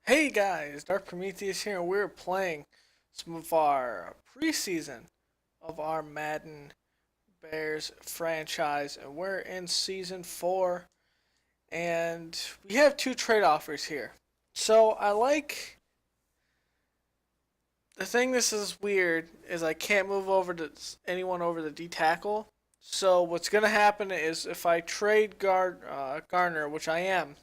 Hey guys, Dark Prometheus here, and we're playing some of our preseason of our Madden Bears franchise, and we're in season 4, and we have two trade offers here. So I like the thing. This is weird is I can't move over to anyone over the D tackle. So what's gonna happen is if I trade Garner, which I am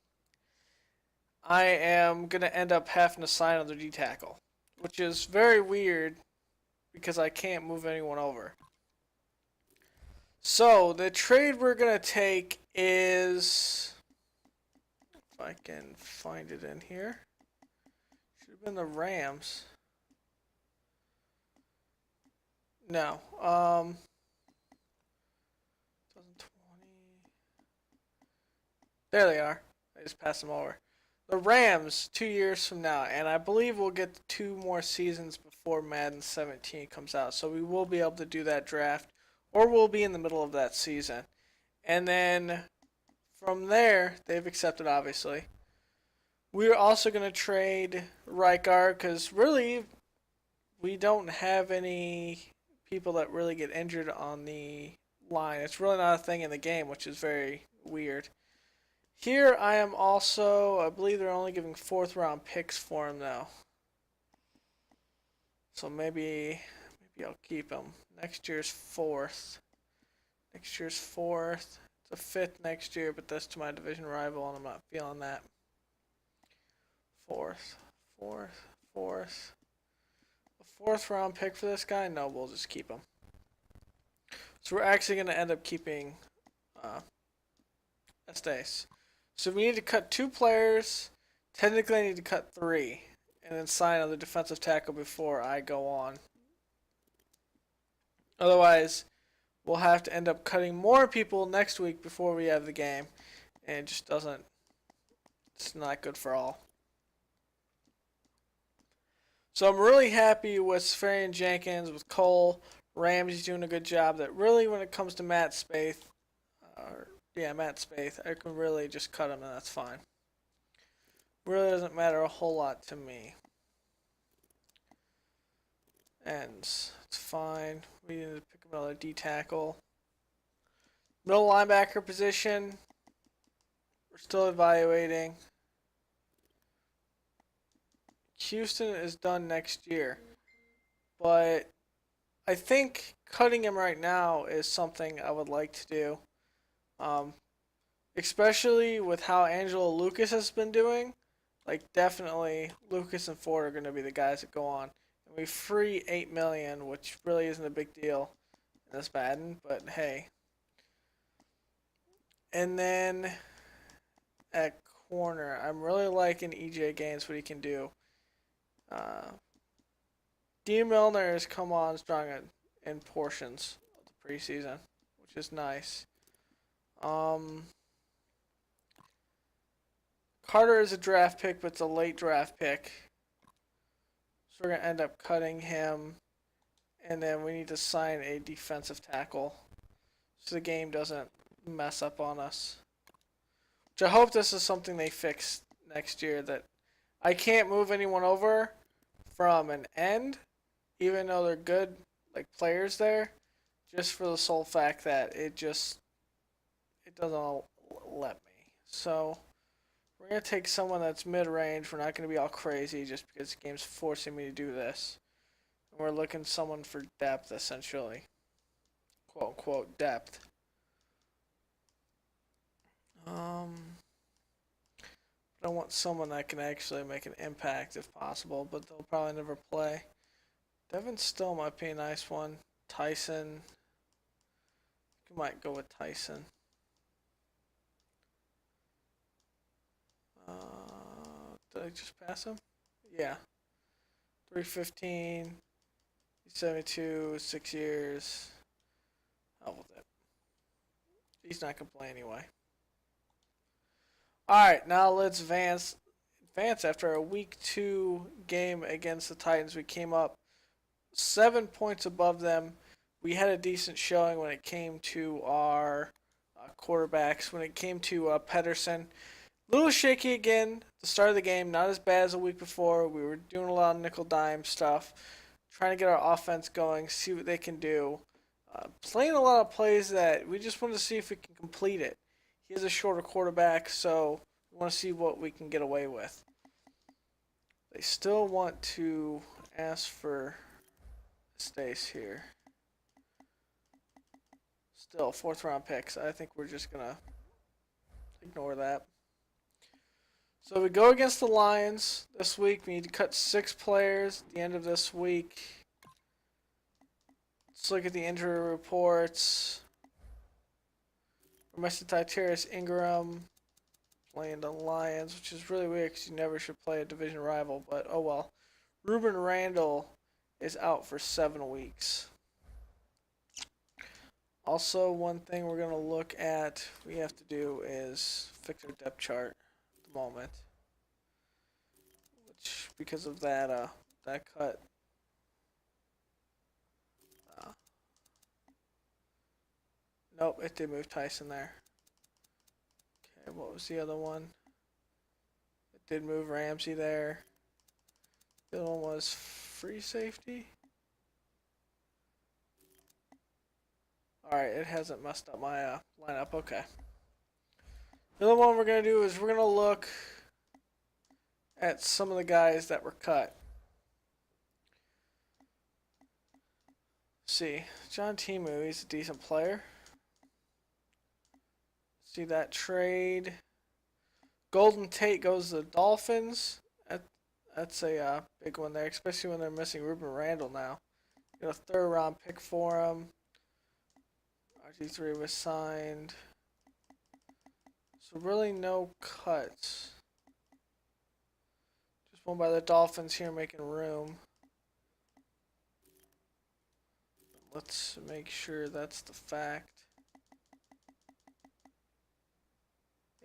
gonna end up having to sign another D tackle, which is very weird because I can't move anyone over. So the trade we're gonna take is, if I can find it in here, should have been the Rams. No, 2020. There they are. I just passed them over. The Rams 2 years from now, and I believe we'll get 2 more seasons before Madden 17 comes out. So we will be able to do that draft, or we'll be in the middle of that season. And then from there, they've accepted, obviously. We're also going to trade right guard because really, we don't have any people that really get injured on the line. It's really not a thing in the game, which is very weird. Here, I am also, I believe they're only giving 4th-round picks for him now. So maybe I'll keep him. Next year's 4th. Next year's 4th. It's a 5th next year, but that's to my division rival, and I'm not feeling that. 4th, 4th, 4th. A 4th-round pick for this guy? No, we'll just keep him. So we're actually going to end up keeping Estes. So we need to cut 2 players. Technically, I need to cut 3. And then sign on the defensive tackle before I go on. Otherwise, we'll have to end up cutting more people next week before we have the game. And it just doesn't, it's not good for all. So I'm really happy with Safarian Jenkins, with Cole. Ramsey's doing a good job. That really, when it comes to Matt Spaeth, I can really just cut him and that's fine. Really doesn't matter a whole lot to me. Ends. It's fine. We need to pick another D tackle. Middle linebacker position. We're still evaluating. Houston is done next year. But I think cutting him right now is something I would like to do. Especially with how Angelo Lucas has been doing. Like, definitely, Lucas and Ford are going to be the guys that go on. And we free $8 million, which really isn't a big deal in this Madden, but hey. And then at corner, I'm really liking EJ Gaines, what he can do. D. Milner has come on strong in portions of the preseason, which is nice. Carter is a draft pick, but it's a late draft pick. So we're going to end up cutting him. And then we need to sign a defensive tackle so the game doesn't mess up on us. Which I hope this is something they fix next year, that I can't move anyone over from an end, even though they're good players there, just for the sole fact that it doesn't let me. So we're going to take someone that's mid-range. We're not going to be all crazy just because the game's forcing me to do this. And we're looking someone for depth, essentially. Quote-unquote depth. I want someone that can actually make an impact if possible, but they'll probably never play. Devin Still might be a nice one. Tyson. I might go with Tyson. Did I just pass him? Yeah. 315. 72. 6 years. How with it? He's not going to play anyway. Alright, now let's advance after a week 2 game against the Titans. We came up 7 points above them. We had a decent showing when it came to our quarterbacks. When it came to Pedersen, a little shaky again the start of the game, not as bad as a week before. We were doing a lot of nickel dime stuff, trying to get our offense going, see what they can do. Playing a lot of plays that we just want to see if we can complete it. He is a shorter quarterback, so we want to see what we can get away with. They still want to ask for Stace here. Still, 4th round picks. I think we're just going to ignore that. So we go against the Lions this week. We need to cut 6 players at the end of this week. Let's look at the injury reports. Tyrus Ingram playing the Lions, which is really weird because you never should play a division rival, but oh well. Ruben Randall is out for 7 weeks. Also, one thing we're going to look at, we have to do is fix our depth chart at the moment. Which, because of that, that cut. Nope, it did move Tyson there. Okay, what was the other one? It did move Ramsey there. The other one was free safety. Alright, it hasn't messed up my lineup. Okay. The other one we're going to do is we're going to look at some of the guys that were cut. Let's see. John Timu, he's a decent player. See that trade. Golden Tate goes to the Dolphins. That's a big one there, especially when they're missing Ruben Randall now. Got a 3rd round pick for him. RG3 was signed. So really no cuts. Just one by the Dolphins here making room. Let's make sure that's the fact.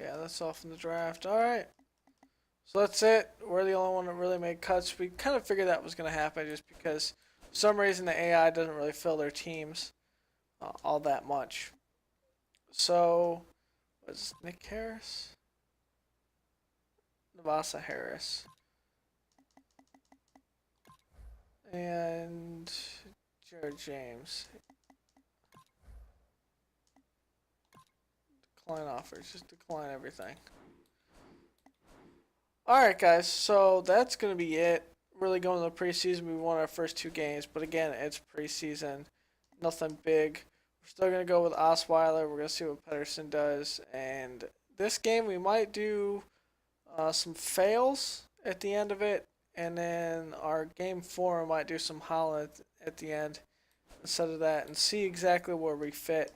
Yeah, that's all from the draft. Alright. So that's it. We're the only one that really made cuts. We kind of figured that was going to happen just because for some reason the AI doesn't really fill their teams all that much. So, was Nick Harris? Navasa Harris. And Jared James. Decline offers. Just decline everything. Alright guys, so that's going to be it. Really going to the preseason. We won our first 2 games, but again, it's preseason. Nothing big. We're still going to go with Osweiler. We're going to see what Pedersen does. And this game, we might do some fails at the end of it. And then our game 4, we might do some Holland at the end instead of that. And see exactly where we fit.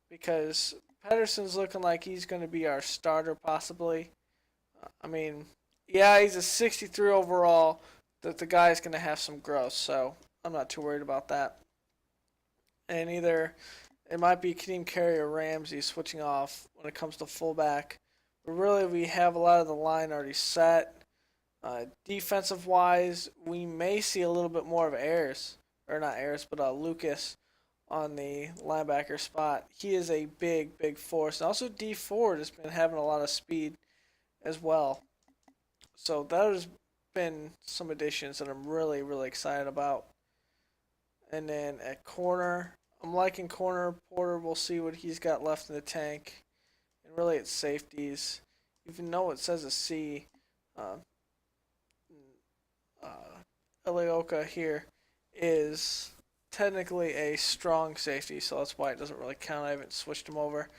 Because Pedersen's looking like he's going to be our starter possibly. I mean, yeah, he's a 63 overall. That the guy's going to have some growth. So I'm not too worried about that. And either it might be Kadeem Carey or Ramsey switching off when it comes to fullback. But really, we have a lot of the line already set. Defensive-wise, we may see a little bit more of Ayers. Or not Ayers, but Lucas on the linebacker spot. He is a big, big force. And also D Ford has been having a lot of speed as well. So that has been some additions that I'm really, really excited about. And then at corner, I'm liking corner. Porter, we'll see what he's got left in the tank. And really at safeties, even though it says a C, Ilioka here is technically a strong safety, so that's why it doesn't really count. I haven't switched him over.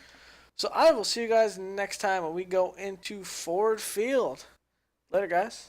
So I will see you guys next time when we go into Ford Field. Later, guys.